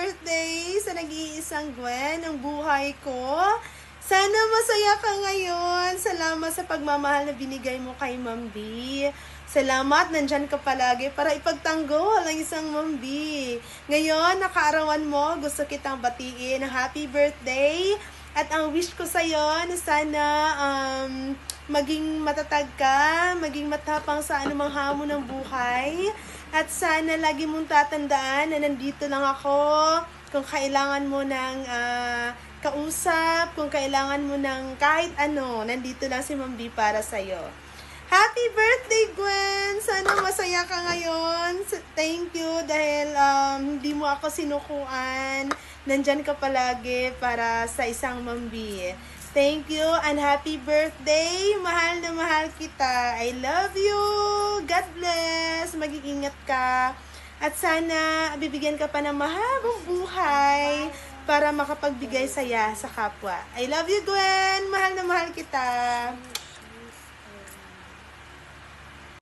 birthday sa nag-iisang Gwen ng buhay ko. Sana masaya ka ngayon. Salamat sa pagmamahal na binigay mo kay Ma'am B. Salamat, nandyan ka palagi para ipagtanggol ang isang Ma'am B. Ngayon, nakaarawan mo, gusto kitang batiin. Happy birthday! At ang wish ko sa'yo na sana maging matatag ka, maging matapang sa anumang hamon ng buhay. At sana lagi mong tatandaan na nandito lang ako kung kailangan mo ng kausap, kung kailangan mo ng kahit ano, nandito lang si Ma'am B para sa'yo. Happy birthday, Gwen! Sana masaya ka ngayon. Thank you dahil hindi mo ako sinukuan. Nandyan ka palagi para sa isang Ma'am B. Thank you and happy birthday! Mahal na mahal kita. I love you! God bless! Mag-iingat ka. At sana bibigyan ka pa ng mahabang buhay para makapagbigay saya sa kapwa. I love you, Gwen! Mahal na mahal kita.